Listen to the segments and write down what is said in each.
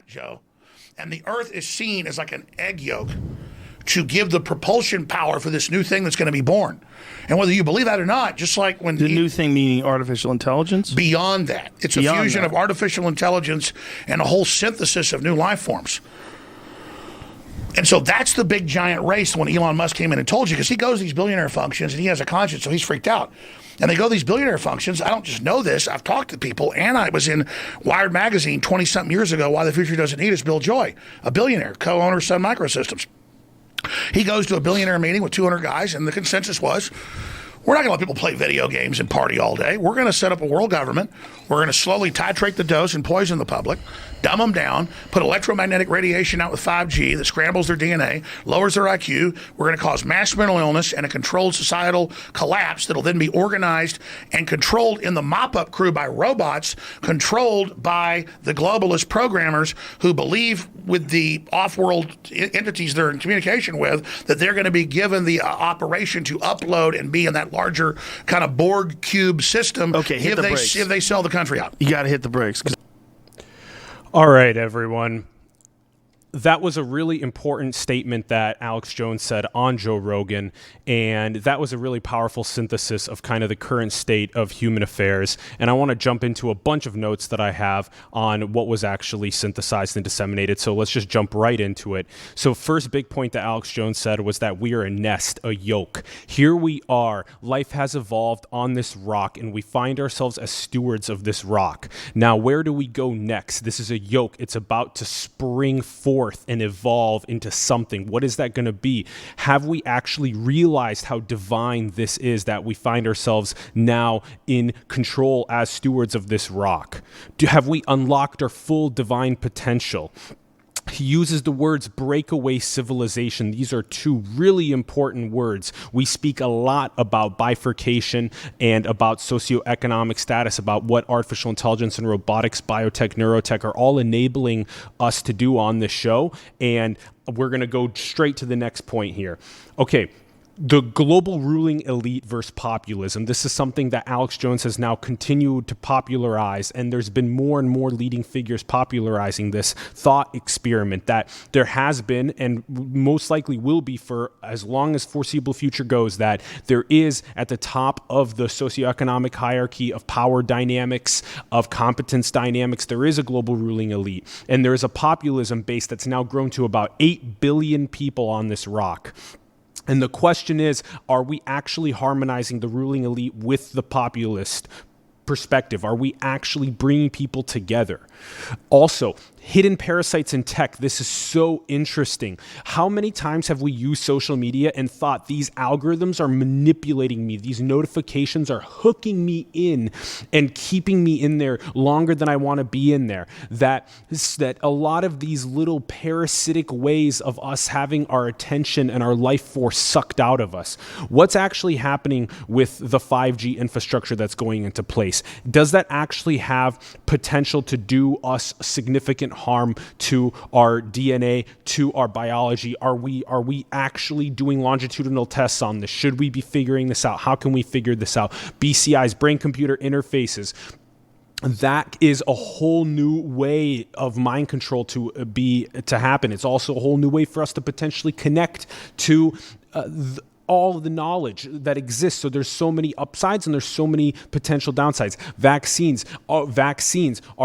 Joe. And the Earth is seen as like an egg yolk to give the propulsion power for this new thing that's going to be born. And whether you believe that or not, just like when... The new thing meaning artificial intelligence? Beyond that. It's beyond a fusion of artificial intelligence and a whole synthesis of new life forms. And so that's the big giant race when Elon Musk came in and told you, because he goes to these billionaire functions and he has a conscience, so he's freaked out. And they go to these billionaire functions. I don't just know this. I've talked to people, and I was in Wired magazine 20-something years ago, Why the Future Doesn't Need Us, Bill Joy, a billionaire, co-owner of Sun Microsystems. He goes to a billionaire meeting with 200 guys, and the consensus was, we're not going to let people play video games and party all day. We're going to set up a world government. We're going to slowly titrate the dose and poison the public, dumb them down, put electromagnetic radiation out with 5G that scrambles their DNA, lowers their IQ. We're going to cause mass mental illness and a controlled societal collapse that'll then be organized and controlled in the mop-up crew by robots, controlled by the globalist programmers who believe with the off-world entities they're in communication with that they're going to be given the operation to upload and be in that larger kind of Borg cube system if they sell the country out. You got to hit the brakes. All right, everyone. That was a really important statement that Alex Jones said on Joe Rogan, and that was a really powerful synthesis of kind of the current state of human affairs. And I want to jump into a bunch of notes that I have on what was actually synthesized and disseminated. So let's just jump right into it. So first big point that Alex Jones said was that we are a nest, a yoke. Here we are. Life has evolved on this rock, and we find ourselves as stewards of this rock. Now, where do we go next? This is a yoke. It's about to spring forth and evolve into something. What is that going to be? Have we actually realized how divine this is, that we find ourselves now in control as stewards of this rock? Have we unlocked our full divine potential? He uses the words breakaway civilization. These are two really important words. We speak a lot about bifurcation and about socioeconomic status, about what artificial intelligence and robotics, biotech, neurotech are all enabling us to do on this show. And we're going to go straight to the next point here. Okay. The global ruling elite versus populism. This is something that Alex Jones has now continued to popularize, and there's been more and more leading figures popularizing this thought experiment that there has been and most likely will be for as long as foreseeable future goes, that there is at the top of the socioeconomic hierarchy of power dynamics, of competence dynamics, there is a global ruling elite, and there is a populism base that's now grown to about 8 billion people on this rock. And the question is, are we actually harmonizing the ruling elite with the populist perspective? Are we actually bringing people together? Also, hidden parasites in tech. This is so interesting. How many times have we used social media and thought these algorithms are manipulating me? These notifications are hooking me in and keeping me in there longer than I want to be in there. That a lot of these little parasitic ways of us having our attention and our life force sucked out of us. What's actually happening with the 5G infrastructure that's going into place? Does that actually have potential to do us significant harm to our DNA, to our biology? Are we actually doing longitudinal tests on this? Should we be figuring this out? How can we figure this out? BCIs, brain-computer interfaces. That is a whole new way of mind control to happen. It's also a whole new way for us to potentially connect to all of the knowledge that exists. So there's so many upsides and there's so many potential downsides. Vaccines, are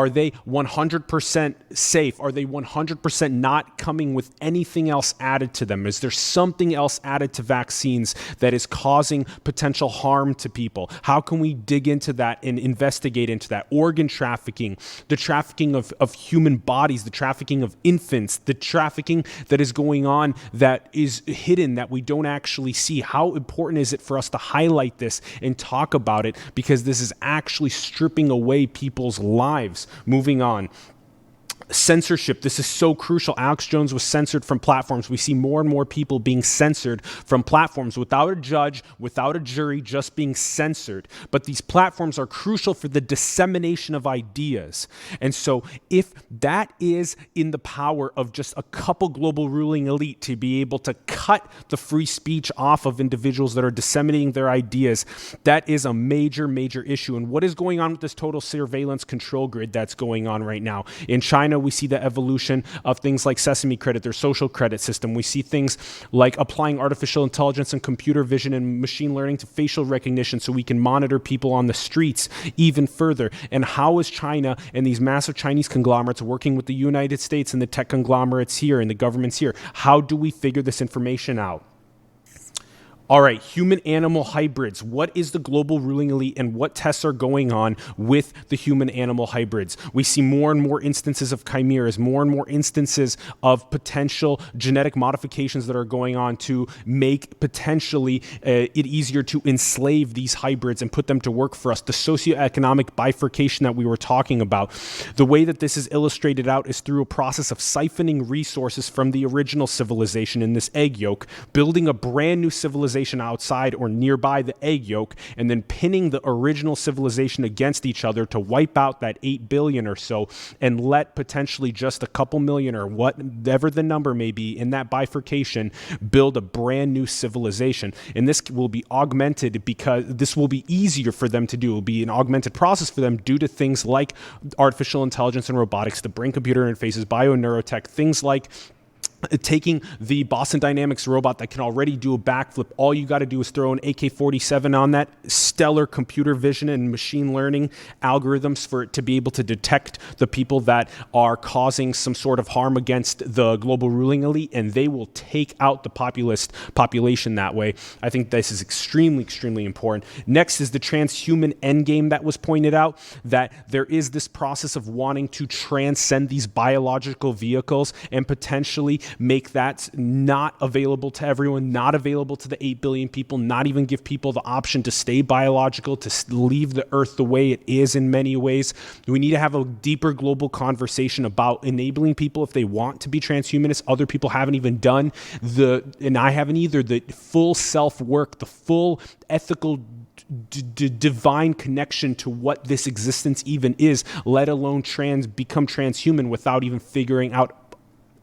they 100% safe? Are they 100% not coming with anything else added to them? Is there something else added to vaccines that is causing potential harm to people? How can we dig into that and investigate into that? Organ trafficking, the trafficking of human bodies, the trafficking of infants, the trafficking that is going on that is hidden, that we don't actually see. How important is it for us to highlight this and talk about it? Because this is actually stripping away people's lives. Moving on. Censorship. This is so crucial. Alex Jones was censored from platforms. We see more and more people being censored from platforms without a judge, without a jury, just being censored. But these platforms are crucial for the dissemination of ideas. And so if that is in the power of just a couple global ruling elite to be able to cut the free speech off of individuals that are disseminating their ideas, that is a major, major issue. And what is going on with this total surveillance control grid that's going on right now? In China, China, we see the evolution of things like Sesame Credit, their social credit system. We see things like applying artificial intelligence and computer vision and machine learning to facial recognition so we can monitor people on the streets even further. And how is China and these massive Chinese conglomerates working with the United States and the tech conglomerates here and the governments here? How do we figure this information out? All right, human-animal hybrids. What is the global ruling elite and what tests are going on with the human-animal hybrids? We see more and more instances of chimeras, more and more instances of potential genetic modifications that are going on to make potentially it easier to enslave these hybrids and put them to work for us. The socioeconomic bifurcation that we were talking about. The way that this is illustrated out is through a process of siphoning resources from the original civilization in this egg yolk, building a brand new civilization outside or nearby the egg yolk, and then pinning the original civilization against each other to wipe out that 8 billion or so and let potentially just a couple million or whatever the number may be in that bifurcation build a brand new civilization. And this will be augmented because this will be easier for them to do. It will be an augmented process for them due to things like artificial intelligence and robotics, the brain computer interfaces, bioneurotech, things like taking the Boston Dynamics robot that can already do a backflip. All you got to do is throw an AK-47 on that, stellar computer vision and machine learning algorithms for it to be able to detect the people that are causing some sort of harm against the global ruling elite, and they will take out the population that way. I think this is extremely, extremely important. Next is the transhuman endgame that was pointed out, that there is this process of wanting to transcend these biological vehicles and potentially make that not available to everyone, not available to the 8 billion people, not even give people the option to stay biological, to leave the earth the way it is in many ways. We need to have a deeper global conversation about enabling people if they want to be transhumanists. Other people haven't even done and I haven't either, the full self-work, the full ethical divine connection to what this existence even is, let alone become transhuman without even figuring out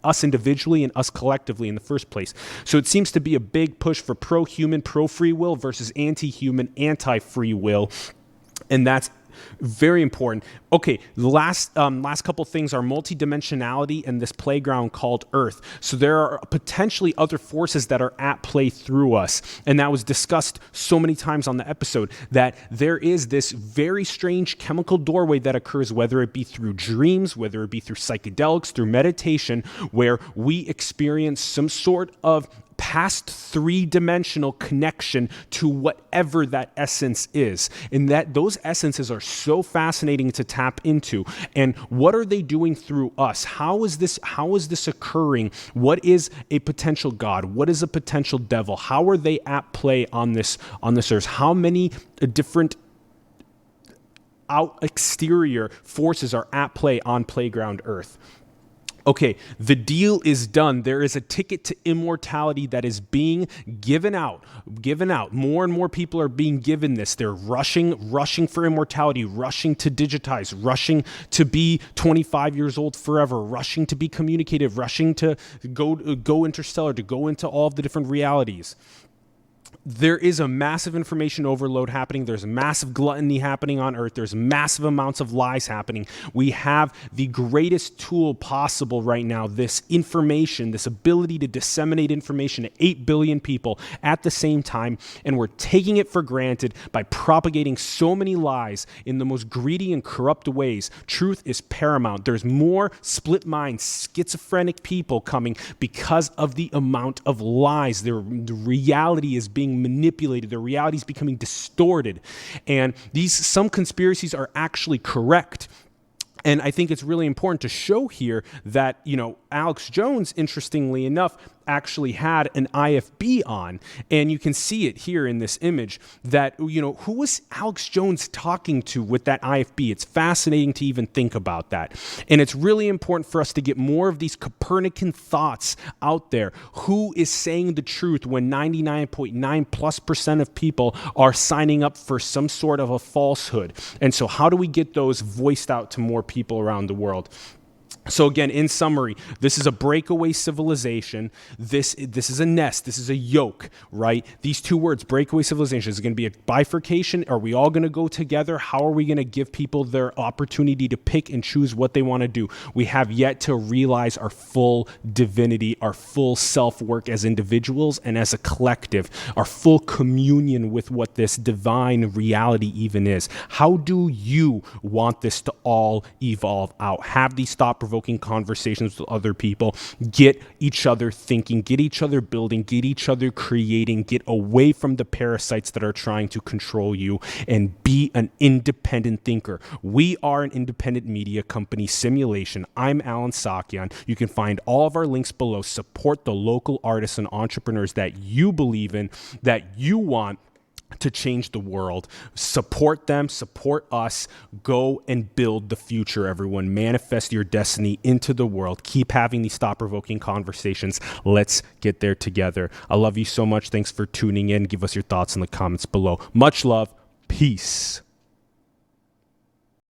us individually and us collectively in the first place. So it seems to be a big push for pro-human, pro-free will versus anti-human, anti-free will. And that's very important. Okay, the last couple things are multidimensionality and this playground called Earth. So there are potentially other forces that are at play through us. And that was discussed so many times on the episode, that there is this very strange chemical doorway that occurs, whether it be through dreams, whether it be through psychedelics, through meditation, where we experience some sort of past three-dimensional connection to whatever that essence is. And that those essences are so fascinating to tap into. And what are they doing through us? How is this occurring? What is a potential God? What is a potential devil? How are they at play on this earth? How many different exterior forces are at play on playground Earth? Okay, the deal is done. There is a ticket to immortality that is being given out. More and more people are being given this. They're rushing for immortality, rushing to digitize, rushing to be 25 years old forever, rushing to be communicative, rushing to go interstellar, to go into all of the different realities. There is a massive information overload happening. There's massive gluttony happening on Earth. There's massive amounts of lies happening. We have the greatest tool possible right now, this information, this ability to disseminate information to 8 billion people at the same time, and we're taking it for granted by propagating so many lies in the most greedy and corrupt ways. Truth is paramount. There's more split minds, schizophrenic people coming because of the amount of lies. The reality is being manipulated. The reality is becoming distorted. And some conspiracies are actually correct. And I think it's really important to show here that, Alex Jones, interestingly enough, actually had an IFB on, and you can see it here in this image that, who was Alex Jones talking to with that IFB? It's fascinating to even think about that. And it's really important for us to get more of these Copernican thoughts out there. Who is saying the truth when 99.9+% of people are signing up for some sort of a falsehood? And so how do we get those voiced out to more people around the world? So again, in summary, this is a breakaway civilization. This is a nest. This is a yoke, right? These two words, breakaway civilization, is going to be a bifurcation. Are we all going to go together? How are we going to give people their opportunity to pick and choose what they want to do? We have yet to realize our full divinity, our full self-work as individuals and as a collective, our full communion with what this divine reality even is. How do you want this to all evolve out? Have these thought-provoking conversations with other people, get each other thinking, get each other building, get each other creating, get away from the parasites that are trying to control you, and be an independent thinker. We are an independent media company, Simulation. I'm Alan Sakyan. You can find all of our links below. Support the local artists and entrepreneurs that you believe in, that you want to change the world. Support them, support us. Go and build the future, everyone. Manifest your destiny into the world. Keep having these thought-provoking conversations. Let's get there together. I love you so much. Thanks for tuning in. Give us your thoughts in the comments below. Much love. Peace.